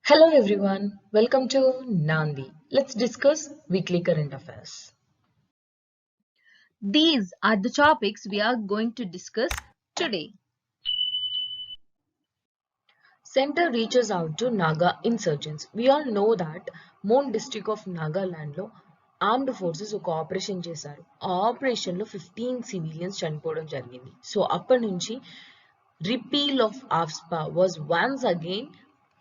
Hello everyone, welcome to Nandi. Let's discuss weekly current affairs. These are the topics we are going to discuss today. Center reaches out to Naga insurgents. We all know that Mon district of Nagaland లో armed forces ఒక operation చేశారు. ఆ operation లో 15 civilians చనిపోవడం జరిగింది. So అప్పటి నుంచి repeal of AFSPA was once again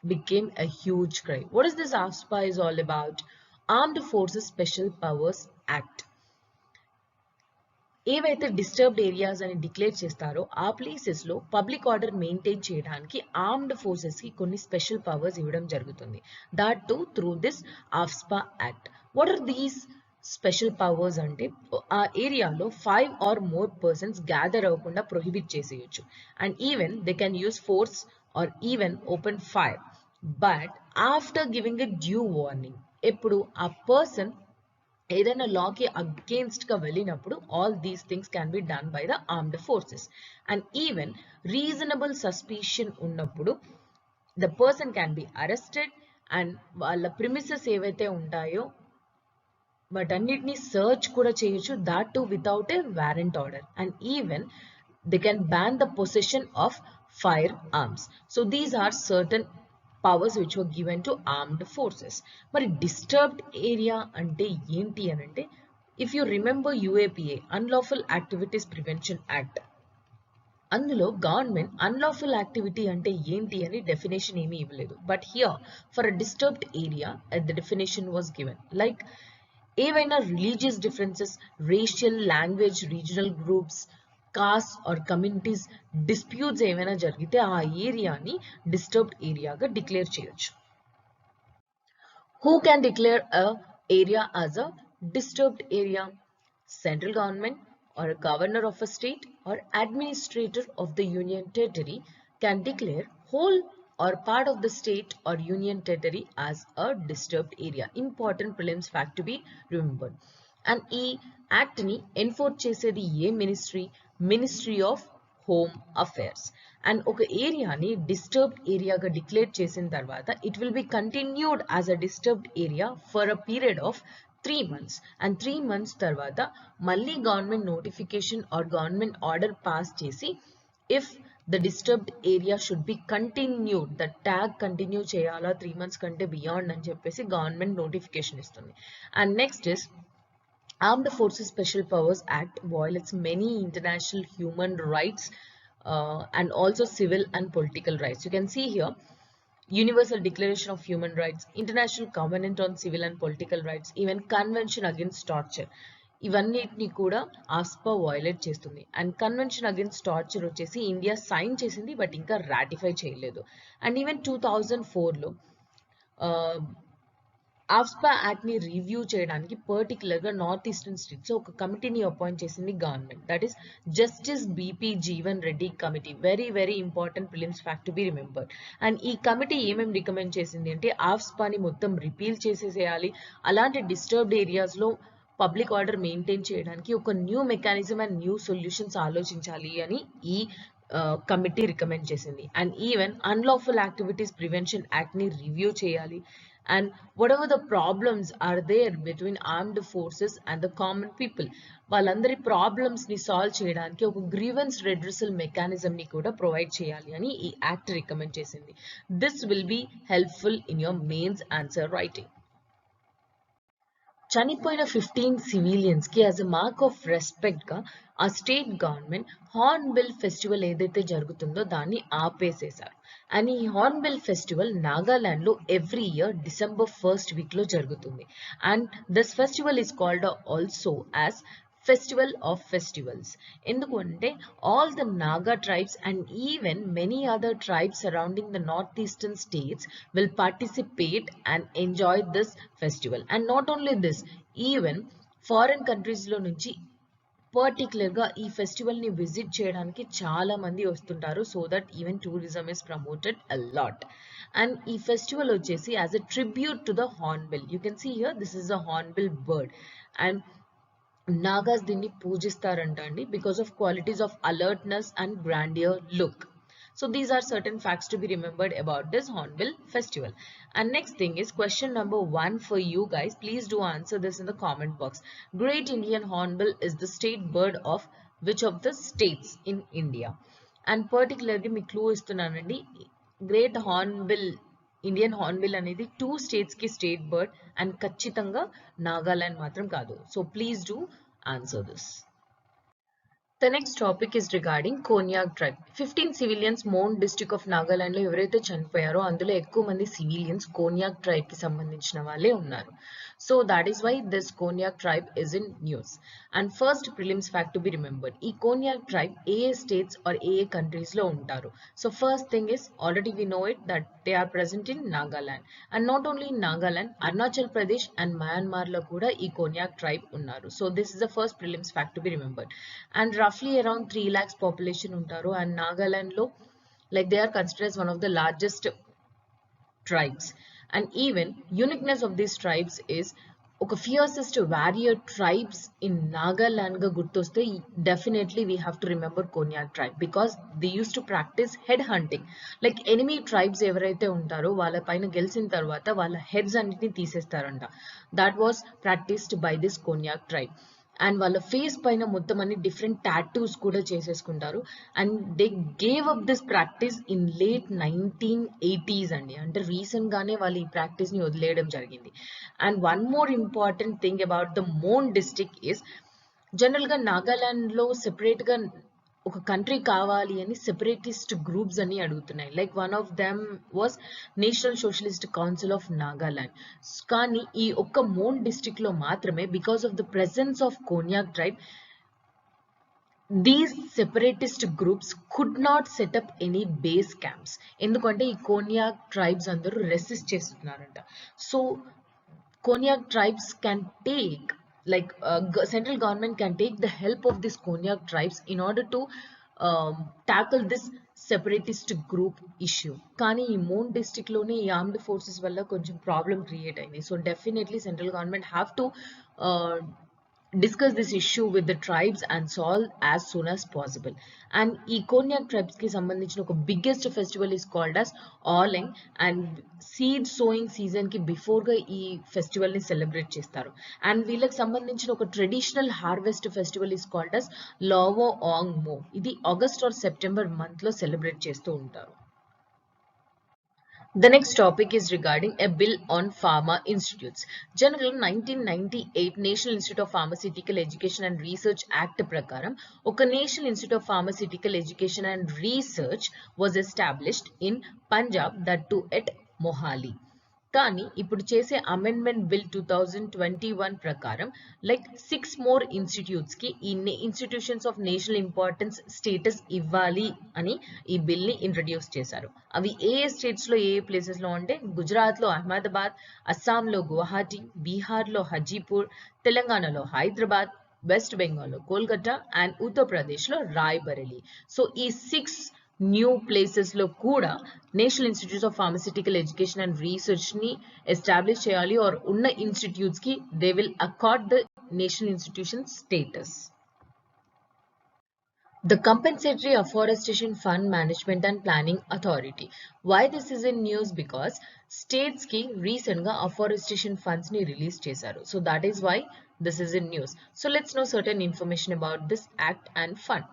became a huge cry. What is this AFSPA is all about? Armed Forces Special Powers Act. ఏవైతే డిస్టర్బ్డ్ ఏరియాస్ అని డిక్లేర్ చేస్తారో ఆ ప్లేసెస్ లో పబ్లిక్ ఆర్డర్ మెయింటైన్ చేయడానికి ఆర్మ్డ్ ఫోర్సెస్ కి కొన్ని special powers ఇవ్వడం జరుగుతుంది. That to through this AFSPA act. What are these special powers అంటే ఆ ఏరియాలో 5 ఆర్ మోర్ పర్సన్స్ గ్యాదర్ అవ్వకుండా ప్రొహిబిట్ చేసేయచ్చు. And even they can use force or even open fire. But after giving a due warning, ఎప్పుడు ఆ person ఏదైనా లాకి against గా వెళ్ళినప్పుడు all these things can be done by the armed forces. And even reasonable suspicion ఉన్నప్పుడు the person can be arrested and వాళ్ళ premises ఏవైతే ఉంటాయో వాటన్నిటిని సర్చ్ కూడా చేయొచ్చు, that too without a warrant order. And even they can ban the possession of firearms. So these are certain powers which were given to armed forces. మరి disturbed area అంటే ఏంటి అని అంటే, if you remember UAPA, Unlawful Activities Prevention Act, అందులో government unlawful activity అంటే ఏంటి అని definition ఏమీ ఇవ్వలేదు. But here for a disturbed area the definition was given. Like ఏవైనా religious differences, racial, language, regional groups, caste or communities disputes ఏమైనా జరిగితే ఆ ఏరియాని డిస్టర్బ్డ్ ఏరియాగా డిక్లేర్ చేయొచ్చు. Who can declare a area as a disturbed area? Central government or a governor of a state or administrator of the union territory can declare whole or part of the state or union territory as a disturbed area. Important prelims fact to be remembered. And ఈ act ని enforce చేసేది ఏ మినిస్ట్రీ? Ministry of home affairs. And ఒక ఏరియాని disturbed ఏరియాగా declare చేసిన తర్వాత it will be continued as a disturbed area for a period of 3 months. And 3 months తర్వాత మళ్ళీ government notification or government order pass చేసి if the disturbed area should be continued, the tag continue చేయాలా 3 months కంటే beyond అని చెప్పేసి government notification ఇస్తుంది. And next is Armed Forces Special Powers Act violates many international human rights and also civil and political rights. You can see here Universal Declaration of Human Rights, International Covenant on Civil and Political Rights, even Convention Against Torture. ఇవన్నిటిని కూడా ఆస్పా violate చేస్తుంది. And convention against torture వచ్చేసి India sign చేసింది but ఇంకా ratify చేయలేదు. And even 2004లో ఆఫ్స్పా act ని review చేయడానికి particular గా నార్త్ ఈస్టర్న్ స్టేట్స్ ఒక కమిటీని అపాయింట్ చేసింది government. That is justice BP Jeevan Reddy committee. Very very important prelims fact to be remembered. And ఈ కమిటీ ఏమేమి రికమెండ్ చేసింది అంటే ఆఫ్స్పాని మొత్తం రిపీల్ చేసేసేయాలి, అలాంటి డిస్టర్బ్డ్ ఏరియాస్ లో పబ్లిక్ ఆర్డర్ మెయింటైన్ చేయడానికి ఒక new mechanism and new solutions ఆలోచించాలి అని ఈ కమిటీ రికమెండ్ చేసింది. And even unlawful activities prevention act ని రివ్యూ చేయాలి. And whatever the problems are there between armed forces and the common people, వాళ్ళందరి ప్రాబ్లమ్స్ ని సాల్వ్ చేయడానికి ఒక గ్రీవెన్స్ రెడ్రెసల్ మెకానిజం ని కూడా ప్రొవైడ్ చేయాలి అని ఈ యాక్ట్ రికమెండ్ చేసింది. This will be helpful in your mains answer writing. చనిపోయిన 15 సివిలియన్స్ కి as a mark of respect గా ఆ స్టేట్ గవర్నమెంట్ హార్న్బిల్ ఫెస్టివల్ ఏదైతే జరుగుతుందో దాన్ని ఆపేసేశారు. అండ్ ఈ హార్న్బిల్ ఫెస్టివల్ నాగాలాండ్ లో every year December 1st week లో జరుగుతుంది. And this festival is called also as Festival of Festivals. ఎందుకు అంటే all the Naga tribes and even many other tribes surrounding the northeastern states will participate and enjoy this festival. And not only this, even foreign countries లో నుంచి particular గా ఈ festival ని visit చేయడానికి చాలా మంది వస్తుంటారు. So that even tourism is promoted a lot. And ఈ ఫెస్టివల్ వచ్చేసి as a tribute to the hornbill. You can see here this is a hornbill bird. And Nagas దీన్ని పూజిస్తారంట అండి because of qualities of alertness and grandeur look. So these are certain facts to be remembered about this Hornbill festival. And next thing is question number 1 for you guys. Please do answer this in the comment box. Great Indian Hornbill is the state bird of which of the states in India? And particularly మీ clue ఇస్తున్నానండి. Great hornbill Indian hornbill అనేది 2 states కి state bird and ఖచ్చితంగా నాగాలాండ్ మాత్రం కాదు. So please do answer this. The next topic is regarding Konyak tribe. 15 civilians Mon district of Nagaland లో ఎవరైతే చనిపోయారో అందులో ఎక్కువ మంది civilians Konyak tribe కి సంబంధించిన వాళ్ళే ఉన్నారు. So that is why this Konyak tribe is in news. And first prelims fact to be remembered. ఈ Konyak tribe AA states or AA countries లో ఉంటారు. So first thing is already we know it that they are present in Nagaland. And not only in Nagaland, Arunachal Pradesh and Myanmar లో కూడా ఈ Konyak tribe ఉన్నారు. So this is the first prelims fact to be remembered. And roughly around 3 lakhs population ఉంటారు. And Nagaland లో like they are considered as one of the largest tribes. And even uniqueness of these tribes is ఒక fiercest warrior tribes in Nagaland గా గుర్తొస్తే definitely we have to remember Konyak tribe because they used to practice head hunting. Like enemy tribes ఎవరైతే ఉంటారో వాళ్ళ పైన గెలిచిన తర్వాత వాళ్ళ heads అన్నిటిని తీసేస్తారంట. That was practiced by this Konyak tribe. And వాళ్ళ ఫేస్ పైన మొత్తం అన్ని డిఫరెంట్ టాటూస్ కూడా చేసేసుకుంటారు. And they gave up this practice in late 1980s అండి. అంటే రీసెంట్ గానే వాళ్ళు ఈ ప్రాక్టీస్ ని వదిలేయడం జరిగింది. And one more important thing about the Mon district is general గా నాగాలాండ్ లో సెపరేట్ గా ఒక కంట్రీ కావాలి అని సెపరేటిస్ట్ గ్రూప్స్ అని అడుగుతున్నాయి. Like one of them was National Socialist Council of Nagaland. కానీ ఈ ఒక్క మోన్ డిస్ట్రిక్ట్ లో మాత్రమే because of the presence of Konyak tribe these separatist groups could not set up any base camps. ఎందుకంటే ఈ కోన్యాక్ ట్రైబ్స్ అందరూ రెసిస్ట్ చేస్తున్నారంట. So Konyak tribes can take like central government can take the help of these Konyak tribes in order to tackle this separatist group issue. కానీ ఈ మోన్ district లోనే ఈ armed forces వల్ల కొంచెం ప్రాబ్లం క్రియేట్ అయింది. So definitely central government have to discuss this issue with the tribes and solve as soon as possible. And ఈ Konyak tribes కి సంబంధించిన ఒక biggest festival is called as Awling, and seed sowing season కి before గా ఈ festival ని celebrate చేస్తారు. And వీళ్ళకి సంబంధించిన ఒక traditional harvest festival is called as Lawo Ong Mo. ఇది ఆగస్ట్ ఆర్ సెప్టెంబర్ మంత్ లో సెలబ్రేట్ చేస్తూ ఉంటారు. The next topic is regarding a bill on pharma institutes. General 1998 National Institute of Pharmaceutical Education and Research Act prakaram oka National Institute of Pharmaceutical Education and Research was established in Punjab, that too at Mohali. కానీ ఇప్పుడు చేసే amendment bill 2021 ప్రకారం like 6 more institutes కి ఈ institutions of national importance status ఇవ్వాలి అని ఈ bill ని ఇంట్రడ్యూస్ చేశారు. అవి ఏ స్టేట్స్ లో ఏ ప్లేసెస్ లో అంటే గుజరాత్ లో అహ్మదాబాద్, అస్సాం లో గువాహటి, బీహార్ లో హజీపూర్, తెలంగాణలో హైదరాబాద్, వెస్ట్ బెంగాల్ లో కోల్కతా అండ్ ఉత్తరప్రదేశ్ లో రాయ్బరేలీ. సో ఈ 6 న్యూ ప్లేసెస్ లో కూడా national institute of pharmaceutical education and research ని ఎస్టాబ్లిష్ చేయాలి. ఆర్ ఉన్న ఇన్స్టిట్యూట్స్ కి they will accord the national institution status. The Compensatory Afforestation Fund Management and Planning Authority. Why this is in news? Because states ki recent ga afforestation funds ni release chesaru. So that is why this is in news. So let's know certain information about this act and fund.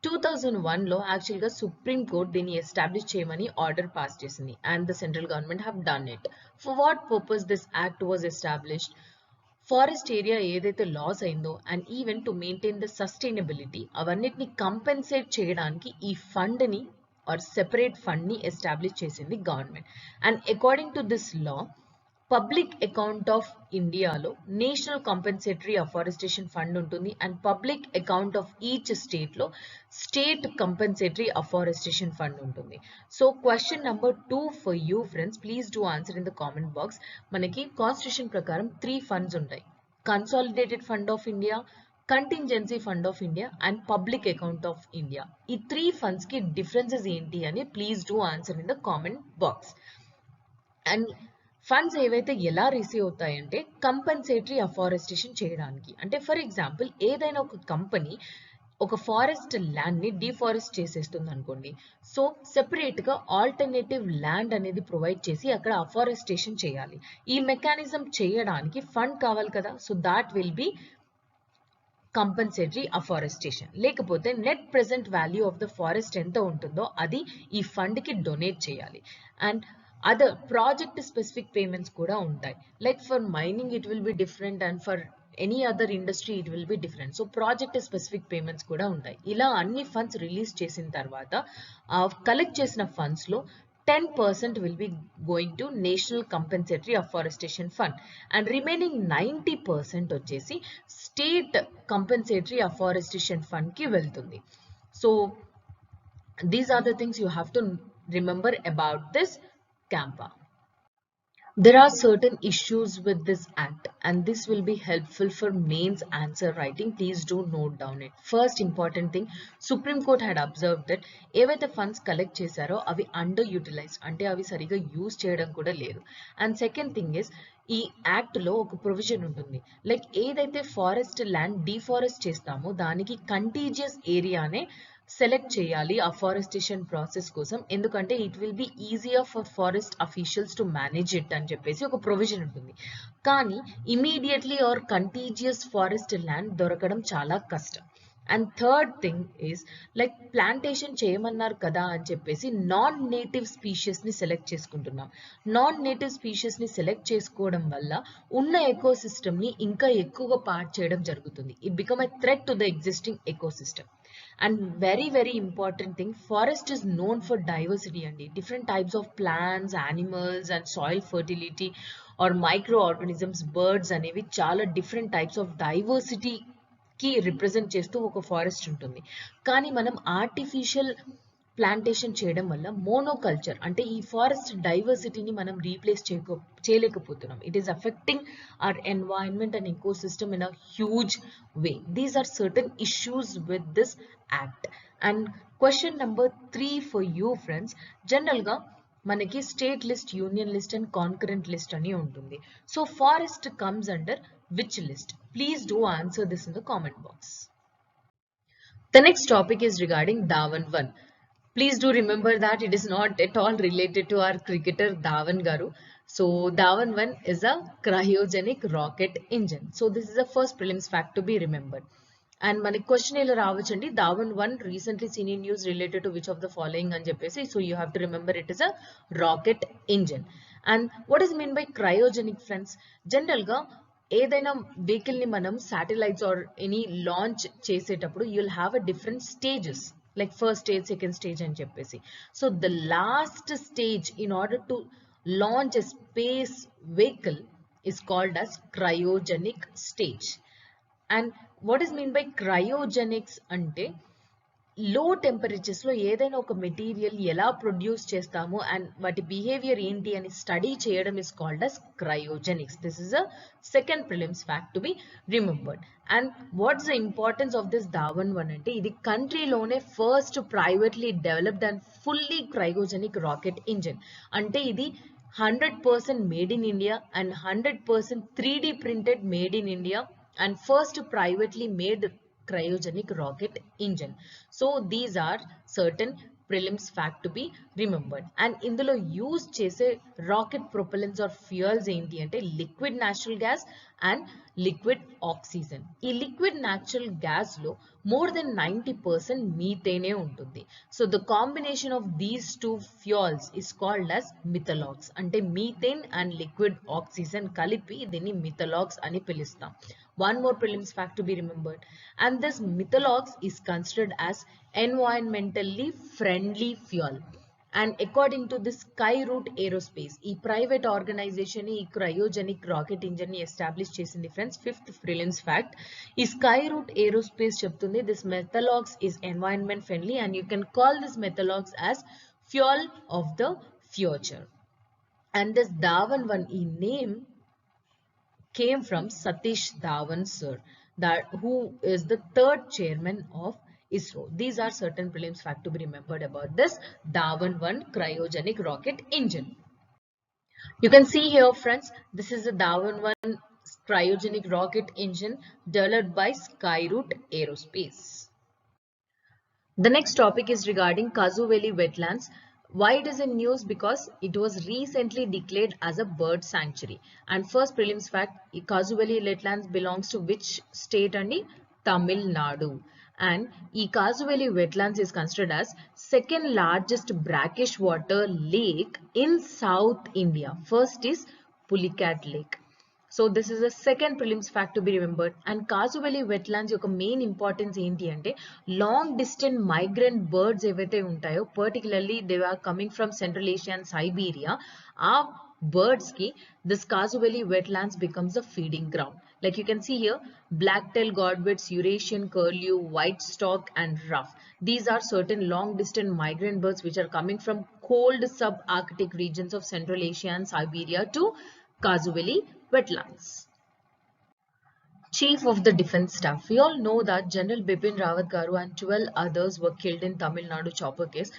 2001 లో actual గా supreme court దీన్ని establish చేయమని order pass చేసింది. And the central government have done it. For what purpose this act was established? Forest area ఏదైతే loss అయిందో and even to maintain the sustainability అవన్నిటిని compensate చేయడానికి ఈ ఫండ్ ని ఆర్ సెపరేట్ ఫండ్ ని establish చేసింది government. And according to this law public account of ఇండియాలో national compensatory afforestation fund ఉంటుంది and public account of each state లో state compensatory afforestation fund ఉంటుంది. So question number 2 for you friends, please do answer in the comment box. మనకి constitution ప్రకారం 3 funds ఉంటాయి. Consolidated fund of India, contingency fund of India and public account of India. ఈ 3 funds కి differences ఏంటి అని please do answer in the comment box. And funds ఏవైతే ఎలా receive అవుతాయంటే compensatory afforestation చేయడానికి. అంటే ఫర్ ఎగ్జాంపుల్ ఏదైనా ఒక కంపెనీ ఒక ఫారెస్ట్ ల్యాండ్ ని డిఫారెస్ట్ చేసేస్తుంది అనుకోండి. సో సెపరేట్ గా ఆల్టర్నేటివ్ ల్యాండ్ అనేది ప్రొవైడ్ చేసి అక్కడ అఫారెస్టేషన్ చేయాలి. ఈ మెకానిజం చేయడానికి ఫండ్ కావాలి కదా. So that will be compulsory afforestation. లేకపోతే net present value of the forest ఎంత ఉంటుందో అది ఈ ఫండ్ కి డొనేట్ చేయాలి. And other project specific payments కూడా ఉంటాయి. Like for mining it will be different and for any other industry it will be different. So project specific payments కూడా ఉంటాయి. ఇలా అన్ని ఫండ్స్ రిలీజ్ చేసిన తర్వాత కలెక్ట్ చేసిన ఫండ్స్ లో 10% will be going to National Compensatory Afforestation Fund and remaining 90% వచ్చేసి State Compensatory Afforestation Fund కి వెళ్తుంది. So these are the things you have to remember about this CAMPA. There are certain issues with this act and this will be helpful for mains answer writing. Please do note down it. First important thing, Supreme Court had observed that ఏవైతే funds collect చేశారో అవి under utilised, అంటే అవి సరిగా use చేయడం కూడా లేదు. And second thing is ఈ యాక్ట్ లో ఒక ప్రొవిజన్ ఉంటుంది. లైక్ ఏదైతే ఫారెస్ట్ ల్యాండ్ డిఫారెస్ట్ చేస్తామో దానికి కంటీజియస్ ఏరియానే సెలెక్ట్ చేయాలి అఫారెస్టేషన్ ప్రాసెస్ కోసం. ఎందుకంటే it will be easier for forest officials to manage it అని చెప్పేసి ఒక ప్రొవిజన్ ఉంటుంది. కానీ immediately are contagious forest land దొరకడం చాలా కష్టం. And third thing is like plantation చేయమన్నారు కదా అని చెప్పేసి నాన్ నేటివ్ స్పీషీస్ ని సెలెక్ట్ చేసుకుంటున్నాం. నాన్ నేటివ్ స్పీషీస్ ని సెలెక్ట్ చేసుకోవడం వల్ల ఉన్న ఎకో సిస్టమ్ ని ఇంకా ఎక్కువగా పార్ట్ చేయడం జరుగుతుంది. It become a threat to the existing eco system. And very important thing, forest is known for diversity and different types of plants, animals and soil fertility or microorganisms, birds అనేవి చాలా different types of diversity కి represent చేస్తూ ఒక forest ఉంటుంది. కానీ మనం artificial plantation చేయడం వల్ల మోనోకల్చర్ అంటే ఈ ఫారెస్ట్ డైవర్సిటీని మనం రీప్లేస్ చేయలేకపోతున్నాం. It is affecting our environment and ecosystem in a huge way. These are certain issues with this act. And question number 3 for you friends, general గా మనకి state list, union list and concurrent list అని ఉంటుంది. So forest comes under which list? Please do answer this in the comment box. The next topic is regarding Dhawan 1. Please do remember that it is not at all related to our cricketer Dhawan Garu. So Dhawan 1 is a cryogenic rocket engine. So this is the first prelims fact to be remembered. And మన question ఇలా రావచ్చండి, Dhawan 1 recently seen in news related to which of the following అని చెప్పేసి. So you have to remember it is a rocket engine. And what is mean by cryogenic friends? General గా ఏదైనా vehicle ని మనం satellites or any launch చేసేటప్పుడు you will have a different stages, like first stage, second stage అని చెప్పేసి. So the last stage in order to launch a space vehicle is called as cryogenic stage. And what is mean by cryogenics అంటే లో temperatures లో ఏదైనా ఒక material ఎలా produce చేస్తామో and వాటి బిహేవియర్ ఏంటి అని స్టడీ చేయడం is called as cryogenics. This is a second prelims fact to be remembered. And what's the importance of this Dhawan 1 అంటే ఇది కంట్రీలోనే first privately developed and fully cryogenic rocket engine. అంటే ఇది 100% made in India and 100% 3D printed made in India and first privately made cryogenic rocket engine. So these are certain prelims fact to be remembered. And ఇందులో use చేసే rocket ప్రొపెలెంట్స్ are fuels ఏంటి అంటే liquid natural gas and liquid oxygen. ఈ liquid natural gas లో more than 90% మీథేనే ఉంటుంది. So the combination of these two fuels is called as మిథలాక్స్. అంటే methane and liquid oxygen కలిపి దీన్ని మిథలాక్స్ అని పిలుస్తాం. One more prelims fact to be remembered, and this methalox is considered as environmentally friendly fuel. And according to the Skyroot Aerospace, ఈ private organisation ఈ cryogenic rocket engine ని establish చేసింది friends. Fifth prelims fact, ఈ Skyroot Aerospace చెప్తుంది this methalox is environment friendly and you can call this methalox as fuel of the future. And this Dhawan 1, ఈ name came from Satish Dhawan sir, who is the third chairman of ISRO. These are certain prelims fact to be remembered about this Dhawan 1 cryogenic rocket engine. You can see here friends, this is the Dhawan 1 cryogenic rocket engine developed by Skyroot Aerospace. The next topic is regarding Kazuveli wetlands. Why it is in news? Because it was recently declared as a bird sanctuary. And first prelims fact, Kazuveli wetlands belongs to which state? And Tamil Nadu. And Kazuveli wetlands is considered as second largest brackish water lake in South India. First is Pulicat Lake. So this is the second prelims fact to be remembered. And Kazuveli wetlands యొక్క main importance ఏంటి అంటే long distance migrant birds ఏవైతే ఉంటాయో particularly they are coming from Central Asia and Siberia, ఆ birds కి this Kazuveli wetlands becomes a feeding ground. Like you can see here, black-tailed godwits, Eurasian curlew, white stork and ruff. These are certain long distance migrant birds which are coming from cold subarctic regions of Central Asia and Siberia to Kazuveli wetlands. Chief of the Defence Staff. We all know that General Bipin Rawat Garu and 12 others were killed in Tamil Nadu chopper case.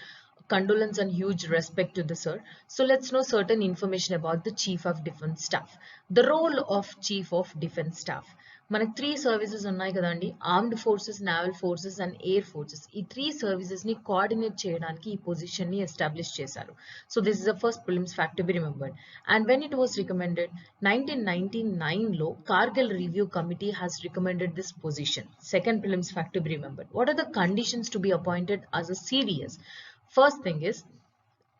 Condolence and huge respect to the sir. So let's know certain information about the Chief of Defence Staff. The role of Chief of Defence Staff. మనకు 3 services ఉన్నాయి కదండి, armed forces, naval forces and air forces. ఈ 3 services ని coordinate చేయడానికి ఈ position ని establish చేశారు. So this is the first prelims fact to be remembered. And when it was recommended 1999 లో Kargil review committee has recommended this position. Second prelims fact to be remembered. What are the conditions to be appointed as a CDS? First thing is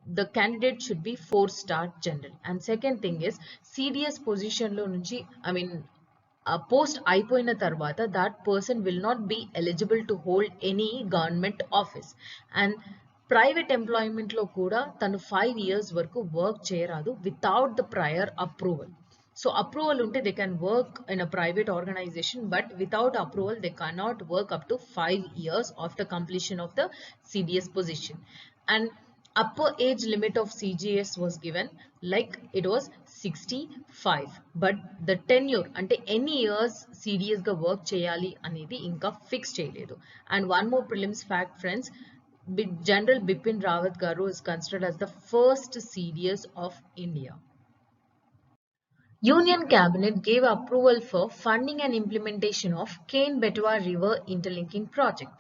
the candidate should be 4-star general, and second thing is CDS position lo nunchi post అయిపోయిన తర్వాత that person will not be eligible to hold any government office. And private employment లో కూడా తను 5 years వరకు work చేయరాదు without the prior approval. So approval ఉంటే they can work in a private organisation, but without approval they cannot work up to 5 years after completion of the CDS position. And upper age limit of CGS was given, like it was 65, but the tenure అంటే ఎన్ని years CDS గా work చేయాలి అనేది ఇంకా fix చేయలేదు. And one more prelims fact friends, General Bipin Rawat Garu is considered as the first CDS of India. Union Cabinet gave approval for funding and implementation of Ken-Betwa River Interlinking Project.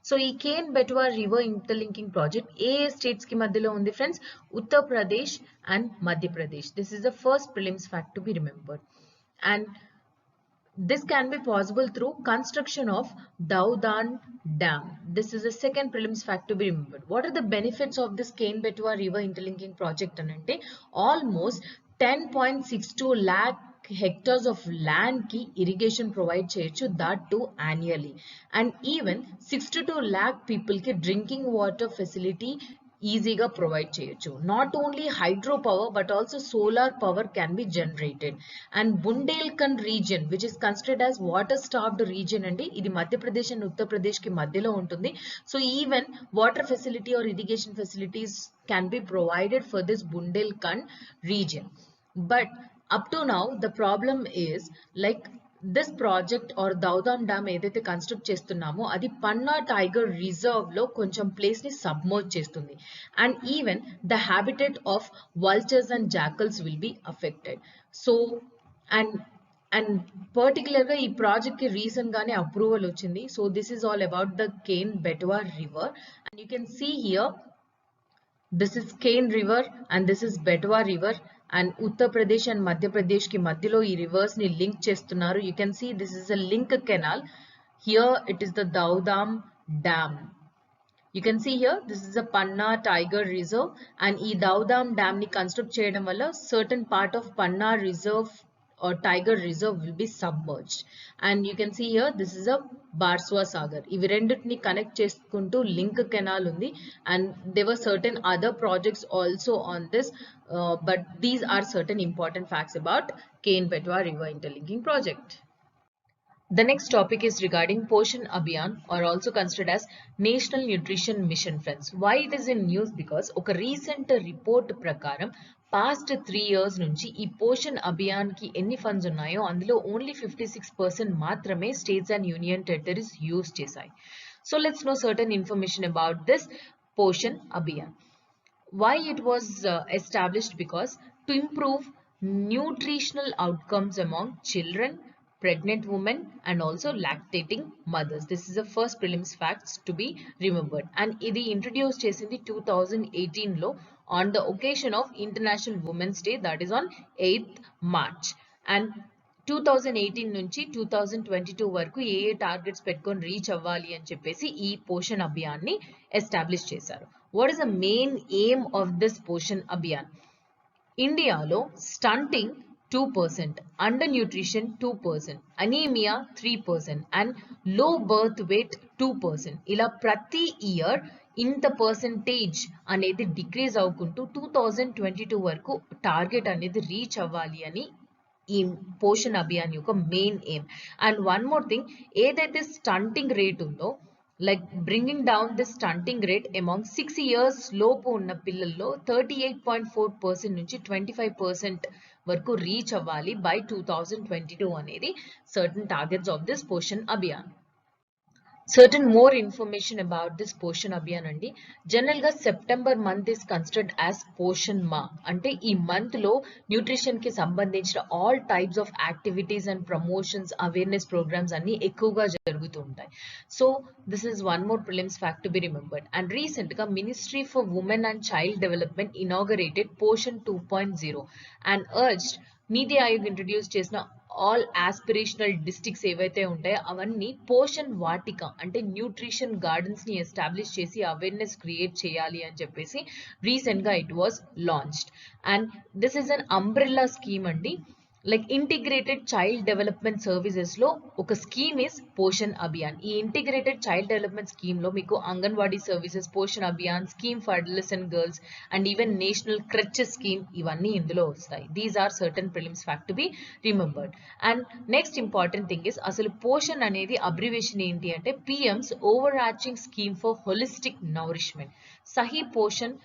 So ఈ Ken Betwa river interlinking project ఏ states కి మధ్యలో ఉంది friends? Uttar Pradesh and Madhya Pradesh. This is the first prelims fact to be remembered. And this can be possible through construction of Daudan Dam. This is the second prelims fact to be remembered. What are the benefits of this Ken-Betwa River Interlinking Project? Anante almost 10.62 lakh hectares of land ki irrigation provide cheyochu, that too annually. And even 62 lakh people ki drinking water facility ఈజీగా provide చేయొచ్చు. Not only hydro power but also solar power can be generated. And Bundelkhand region which is considered as water starved region అండి, ఇది Madhya Pradesh and Uttar Pradesh కి మధ్యలో ఉంటుంది. So even water facility or irrigation facilities can be provided for this Bundelkhand region. But up to now the problem is like this project or Daudhan dam ఏదైతే construct చేస్తున్నామో అది పన్నా tiger reserve లో కొంచెం ప్లేస్ ని సబ్మర్జ్ చేస్తుంది. And even the habitat of vultures and jackals will be affected. So and particular గా ఈ project కి రీసెంట్ గానే అప్రూవల్ వచ్చింది. So this is all about the Ken Betwa river. And you can see here this is Ken river and this is Betwa river. And Uttar Pradesh and Madhya Pradesh ki madhyalo ee rivers ni link chestunaru. You can see this is a link canal. Here it is the Daudam Dam. You can see here this is a Panna Tiger Reserve, and ee Daudam Dam ni construct cheyadam valla certain part of Panna Reserve or Tiger Reserve will be submerged. And you can see here this is a Barswa Sagar. Ivi renditni connect cheskunటూ link canal undi, and there were certain other projects also on this, but these are certain important facts about Ken-Betwa River Interlinking Project. The next topic is regarding Poshan Abhiyan, or also considered as National Nutrition Mission friends. Why it is in news? Because oka recent report prakaram past 3 years నుంచి ఈ పోషన్ అభియాన్ కి ఎన్ని funds ఉన్నాయో అందులో only 56% మాత్రమే states and union territories use చేశాయి. So let's know certain information about this Poshan Abhiyan. Why it was established? Because to improve nutritional outcomes among children, pregnant women and also lactating mothers. This is the first prelims facts to be remembered. And ఇది introduce చేసింది 2018 లో on the occasion of International Women's Day, that is on 8th March. And 2018 నుంచి 2022 వరకు ఏ targets పెట్టుకొని reach అవ్వాలి అని చెప్పేసి ఈ పోషణ్ అభియాన్ని ఎస్టాబ్లిష్ చేశారు. What is the main aim of this Poshan Abhiyan? ఇండియాలో stunting 2%, undernutrition 2%, anaemia 3% and low birth weight 2%. ఇలా ప్రతి ఇయర్ ఇంత పర్సంటేజ్ అనేది డిక్రీజ్ అవ్వకుంటూ 2022 వరకు టార్గెట్ అనేది రీచ్ అవ్వాలి అని ఈ పోషణ్ అభియాన్ యొక్క main aim. And one more thing, ఏదైతే స్టంటింగ్ రేట్ ఉందో, like bringing down the stunting rate among 6 years లోపు ఉన్న పిల్లల్లో 38.4% నుంచి 25% వరకు రీచ్ అవ్వాలి by 2022 అనేది certain targets of this Poshan Abhiyan. Certain more information about this Poshan Abhiyan అండి. జనరల్ గా September month is considered as Poshan Maah. అంటే ఈ మంత్ లో న్యూట్రిషన్ కి సంబంధించిన all types of activities and promotions, awareness programmes అన్ని ఎక్కువగా జరుగుతూ ఉంటాయి. So this is one more prelims fact to be remembered. And recent గా ministry for women and child development inaugurated Poshan 2.0 and urged NITI Aayog introduce చేసిన all aspirational districts ఏవైతే ఉంటాయో అవన్నీ పోషణ్ వాటిక అంటే న్యూట్రిషన్ గార్డెన్స్ ని ఎస్టాబ్లిష్ చేసి అవేర్నెస్ క్రియేట్ చేయాలి అని చెప్పేసి రీసెంట్ గా it was launched. And this is an umbrella scheme అండి. Like integrated child development services లో ఒక స్కీమ్ ఇస్ పోషణ్ అభియాన్. ఈ ఇంటిగ్రేటెడ్ చైల్డ్ డెవలప్మెంట్ స్కీమ్ లో మీకు Anganwadi services, Poshan Abhiyan, scheme for adolescent girls and even national creches scheme ఇవన్నీ ఇందులో వస్తాయి. These are certain prelims fact to be remembered. And next important thing is, అసలు పోషణ్ అనేది అబ్రివేషన్ ఏంటి అంటే PM's overarching scheme for holistic nourishment, సహీ పోషణ్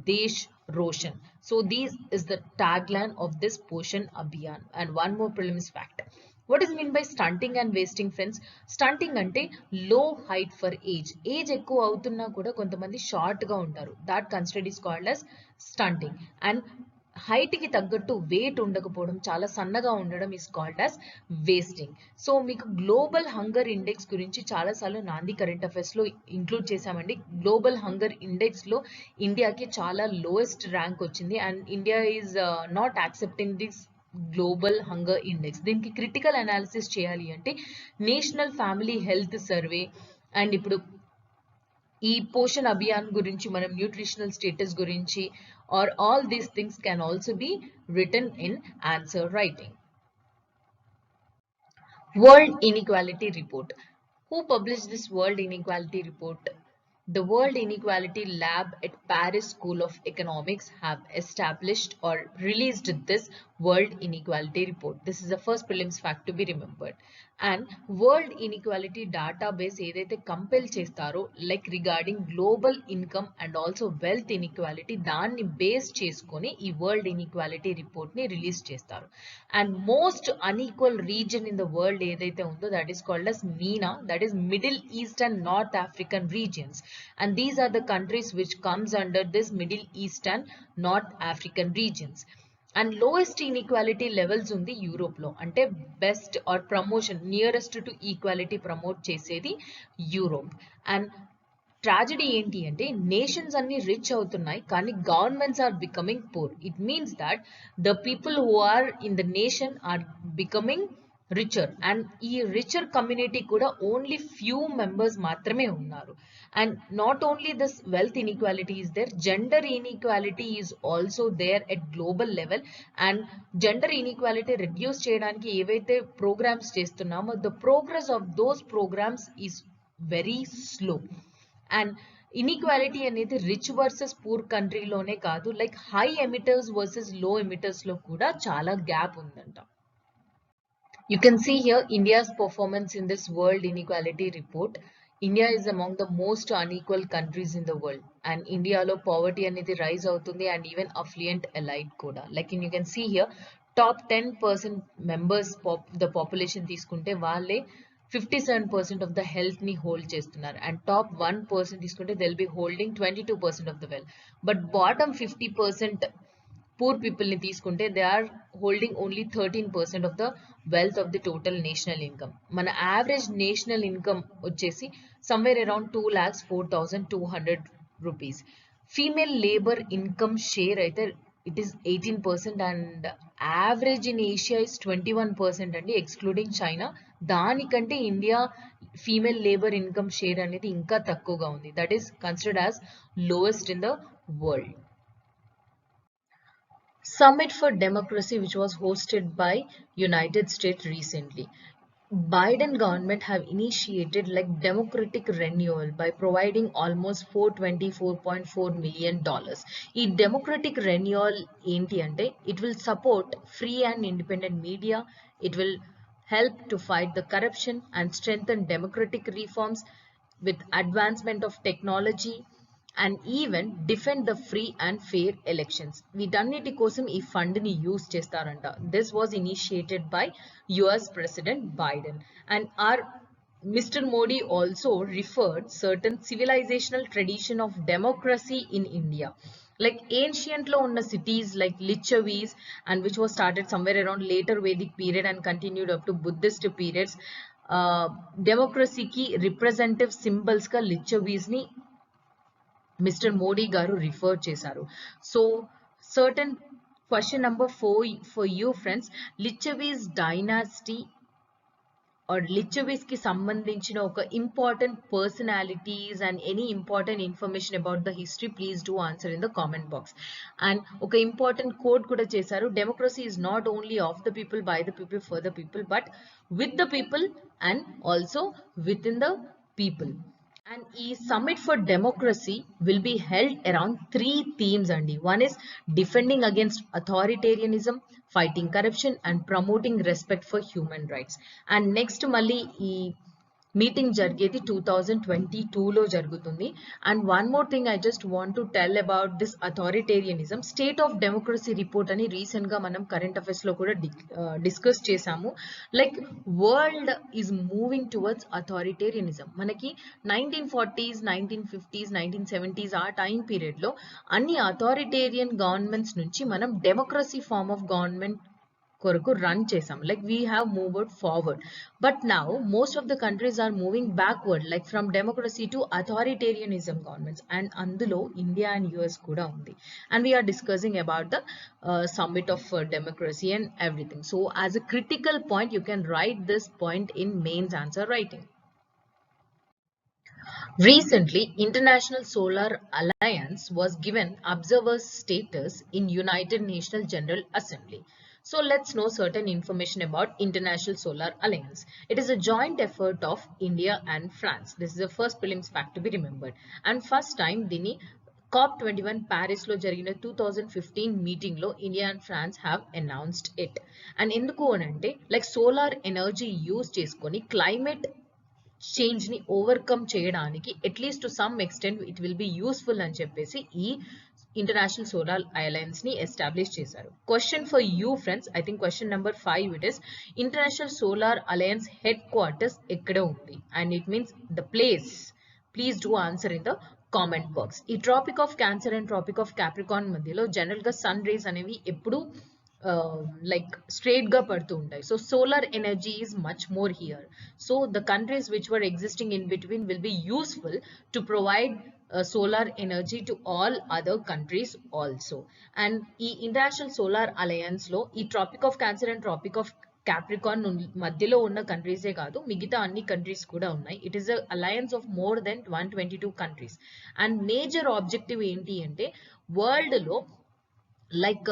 దేశ్ రోషన్. So these is the tagline of this Poshan Abhiyan. And one more prelims fact. What is mean by stunting and wasting, friends? Stunting అంటే low height for age. Age ఎక్కువ అవుతున్నా కూడా కొంతమంది short గా ఉంటారు. That considered is called as stunting. And height కి తగ్గట్టు wait ఉండకపోవడం, చాలా సన్నగా ఉండడం is called as wasting. So మీకు గ్లోబల్ హంగర్ ఇండెక్స్ గురించి చాలా సార్లు నాంది కరెంట్ అఫైర్స్ లో ఇంక్లూడ్ చేశామండి. గ్లోబల్ హంగర్ ఇండెక్స్ లో ఇండియాకి చాలా లోయెస్ట్ ర్యాంక్ వచ్చింది. And India is not accepting this global hunger index. దీనికి క్రిటికల్ అనాలిసిస్ చేయాలి అంటే national family health survey and ఇప్పుడు ఈ పోషణ్ అభియాన్ గురించి, మనం న్యూట్రిషనల్ స్టేటస్ గురించి, or all these things can also be written in answer writing. World Inequality Report. Who published this World Inequality Report? The World Inequality Lab at Paris School of Economics have established or released this World Inequality Report. This is the first prelims fact to be remembered. And World Inequality database ఏదైతే compile చేస్తారో like regarding global income and also wealth inequality, దాన్ని base చేసుకొని ఈ world inequality report ని release చేస్తారు. And most unequal region in the world ఏదైతే ఉందో that is called as MENA, that is Middle East and North African regions. And these are the countries which comes under this Middle East and North African regions. And lowest inequality levels ఉంది Europe లో. అంటే best or promotion nearest to equality promote చేసేది Europe. And tragedy ఏంటి అంటే nations అన్ని rich అవుతున్నాయి కానీ governments are becoming poor. It means that the people who are in the nation are becoming richer, and ఈ richer community కూడా only few members మాత్రమే ఉన్నారు. And not only this wealth inequality is there, gender inequality is also there at global level. And gender inequality reduce చేయడానికి ఏవైతే programmes చేస్తున్నామో the progress of those programs is very slow. And inequality అనేది rich versus poor కంట్రీలోనే కాదు, like high emitters versus లో emitters లో కూడా చాలా gap ఉందంట. You can see here India's performance in this World Inequality Report. India is among the most unequal countries in the world, and India lo poverty అనేది rise అవుతుంది and even affluent elite కూడా. Like you can see here top 10% members the population తీసుకుంటే వాళ్ళే 57% of the health ni hold చేస్తున్నారు, and top 1% తీసుకుంటే they'll be holding 22% of the wealth. But bottom 50% poor పీపుల్ని తీసుకుంటే they are holding only 13% of the wealth of the total national income. మన average national income వచ్చేసి somewhere around 2,04,200 rupees. Female labour income share అయితే it is 18% and average in Asia is 21% అండి, excluding China. దానికంటే India female labour income share అనేది ఇంకా తక్కువగా ఉంది. That is considered as lowest in the world. Summit for Democracy, which was hosted by United States recently. Biden government have initiated like democratic renewal by providing almost $424.4 million. ఈ democratic renewal ఏంటి అంటే it will support free and independent media, it will help to fight the corruption and strengthen democratic reforms with advancement of technology and even defend the free and fair elections. వీటన్నిటి కోసం ఈ fund ని use చేస్తారంట. This was initiated by US President Biden and our Mr. Modi also referred certain civilizational tradition of democracy in India. Like ancient lo unna cities like Licchavis and which was started somewhere around later Vedic period and continued up to Buddhist periods. Democracy ki representative symbols ka Licchavis ni Mr. Modi garu refer చేశారు. So certain question number 4 for you friends. Licchavis dynasty or Licchavis కి సంబంధించిన ఒక important personalities and any important information about the history, please do answer in the comment box. And ఒక important quote కూడా చేశారు. Democracy is not only of the people, by the people, for the people, but with the people and also within the people. And e Summit for Democracy will be held around 3 themes andi. One is defending against authoritarianism, fighting corruption and promoting respect for human rights. And next malli ee meeting జరిగేది 2022 లో జరుగుతుంది. And one more thing I just want to tell about this authoritarianism. State of democracy report అని recent గా మనం current affairs లో కూడా discuss చేసాము. Like world is moving towards authoritarianism. మనకి 1940s, 1950s, 1970s ఆ టైం పీరియడ్ లో అన్ని అథారిటేరియన్ గవర్నమెంట్స్ నుంచి మనం డెమోక్రసీ ఫార్మ్ ఆఫ్ గవర్నమెంట్ కొరకు రన్ చేసాం. Like we have moved forward, but now most of the countries are moving backward, like from democracy to authoritarianism governments. And అందులో India and US కూడా ఉంది. And we are discussing about the summit of democracy and everything. So as a critical point you can write this point in mains answer writing. Recently, International Solar Alliance was given observer status in United Nations General Assembly. So let's know certain information about International Solar Alliance. It is a joint effort of India and France. This is the first prelims fact to be remembered. And first time dini COP21 Paris lo jarigina 2015 meeting lo India and France have announced it. And enduku anante like solar energy use cheskoni climate change ని overcome చేయడానికి at least to some extent it will be useful అని చెప్పేసి ఈ International Solar Alliance ని establish చేశారు. Question for you friends, I think question number 5 it is International Solar Alliance headquarters ఎక్కడ ఉంది and it means the place. Please do answer in the comment box. ఈ Tropic of Cancer and Tropic of Capricorn మధ్యలో general గా sun rays అనేవి ఎప్పుడు like straight ga padtu untai. So solar energy is much more here. So the countries which were existing in between will be useful to provide solar energy to all other countries also. And ee International Solar Alliance lo ee Tropic of Cancer and Tropic of Capricorn మధ్యలో ఉన్న కంట్రీసే కాదు మిగతా అన్ని countries కూడా ఉన్నాయి. It is a alliance of more than 122 countries. And major objective ఏంటి అంటే world లో like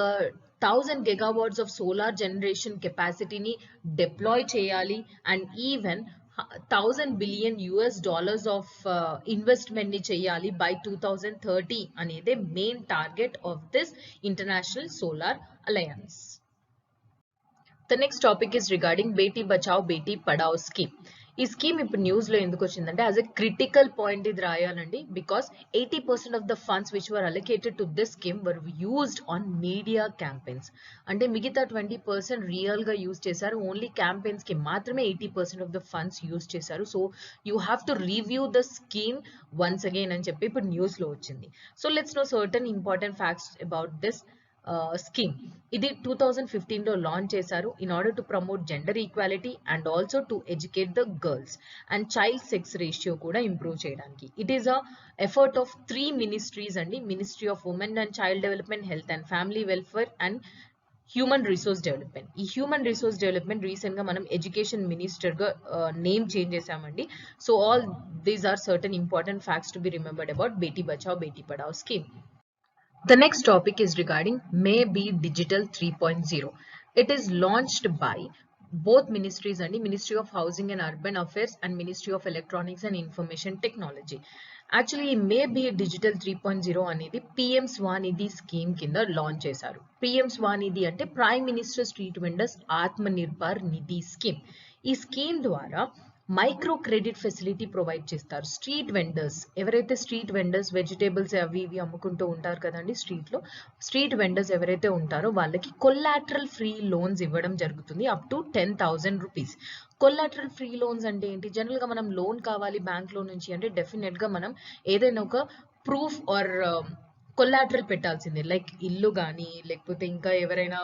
1000 gigawatts of solar generation capacity ni deploy cheyali and even $1,000 billion of investment ni cheyali by 2030 anede main target of this International Solar Alliance. The next topic is regarding Beti Bachao Beti Padhao scheme. ఈ scheme ఇప్పుడు news లో ఎందుకు వచ్చిందంటే as a critical point ఇది రాయాలండి, because 80% of the funds which were allocated to this scheme were used on media campaigns. అంటే మిగతా 20% real గా యూజ్ చేశారు, ఓన్లీ క్యాంపెయిన్స్ కి మాత్రమే 80% ఆఫ్ ద ఫండ్స్ యూజ్ చేశారు. So you have to review the scheme once again అని చెప్పి ఇప్పుడు న్యూస్ లో వచ్చింది. So let's know certain important facts about this scheme. ఇది 2015 లో లాంచ్ చేశారు in order to promote gender equality and also to educate the girls and child sex ratio కూడా improve చేయడానికి. It is a effort of 3 ministries అండి. Ministry of women and child development, health and family welfare and human resource development. ఈ human resource development recent గా మనం education minister గా name change చేసామండి. So all these are certain important facts to be remembered about Beti Bachao Beti Padhao scheme. The next topic is regarding Maybe Digital 3.0. It is launched by both ministries and the Ministry of Housing and Urban Affairs and Ministry of Electronics and Information Technology. Actually, Maybe Digital 3.0 అనేది PM Swanidhi scheme కింద launch చేశారు. PM Swanidhi అంటే prime minister street vendors Atmanirbhar Nidhi scheme. ఈ scheme ద్వారా micro credit facility provide చేస్తారు. Street vendors ఎవరైతే street vendors vegetables అవి ఇవి అమ్ముకుంటూ ఉంటారు కదండి స్ట్రీట్లో, స్ట్రీట్ వెండర్స్ ఎవరైతే ఉంటారో వాళ్ళకి కొల్లాటరల్ ఫ్రీ లోన్స్ ఇవ్వడం జరుగుతుంది up to 10,000 rupees. Collateral free loans అంటే ఏంటి? జనరల్ గా మనం లోన్ కావాలి బ్యాంక్ లో నుంచి అంటే డెఫినెట్ గా మనం ఏదైనా ఒక ప్రూఫ్ ఆర్ కొల్లాటరల్ పెట్టాల్సిందే. లైక్ ఇల్లు కానీ లేకపోతే ఇంకా ఎవరైనా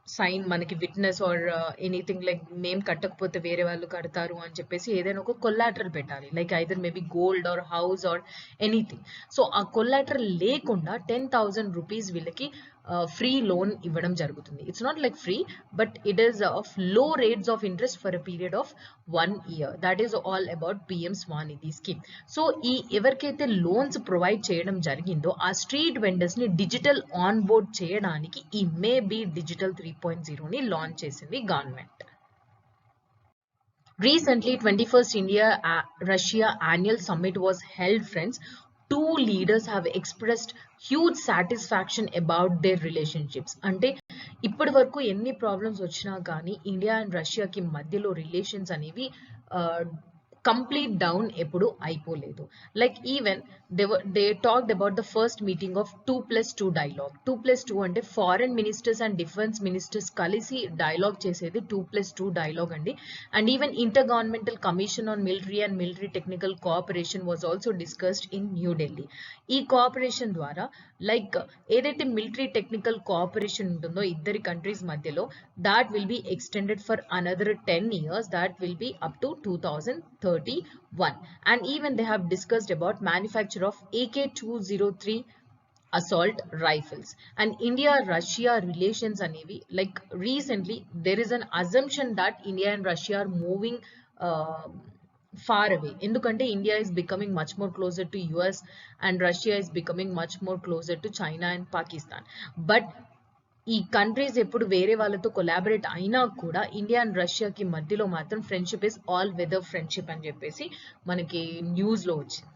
సైన్ మనకి విట్నెస్ ఆర్ ఎనీథింగ్ లైక్ మేము కట్టకపోతే వేరే వాళ్ళు కడతారు అని చెప్పేసి ఏదైనా ఒక కొల్లాటరల్ పెట్టాలి. Like either maybe gold or house or anything. So ఆ కొల్లాటరల్ లేకుండా 10,000 రూపీస్ వీళ్ళకి ఫ్రీ లోన్ ఇవ్వడం జరుగుతుంది. It's not like free but it is of low rates of interest for a period of 1 year. That is all about PM Swanidhi scheme. So ఈ ఎవరికైతే loans provide చేయడం జరిగిందో ఆ స్ట్రీట్ వెండర్స్ ని digital on board చేయడానికి ఈ maybe digital 3.0 ని launch చేసింది government. Recently, 21st India-Russia annual summit was held, friends. Two leaders have expressed huge satisfaction about their relationships. అంటే ఇప్పటి వరకు ఎన్ని ప్రాబ్లమ్స్ వచ్చినా కానీ ఇండియా అండ్ రష్యాకి మధ్యలో రిలేషన్స్ అనేవి కంప్లీట్ డౌన్ ఎప్పుడు అయిపోలేదు. Like even they talked about the first meeting of 2+2 dialogue. 2+2 అంటే foreign ministers and defence ministers కలిసి డైలాగ్ చేసేది 2+2 డైలాగ్ అండి. And even inter governmental commission on military and military technical cooperation was also discussed in new Delhi. ఈ cooperation ద్వారా like ఏదైతే military technical cooperation ఉంటుందో ఇద్దరి countries మధ్యలో that will be extended for another 10 years. That will be up to 2031. And even they have discussed about manufacture of AK-203 assault rifles. And India-Russia relations అనేవి like recently there is an assumption that India and Russia are moving far away. ఎందుకంటే India is becoming much more closer to US and Russia is becoming much more closer to China and Pakistan. But ఈ countries ఎప్పుడు వేరే వాళ్ళతో collaborate అయినా కూడా India and రష్యాకి మధ్యలో మాత్రం friendship is all weather friendship అని చెప్పేసి మనకి న్యూస్ లో వచ్చింది.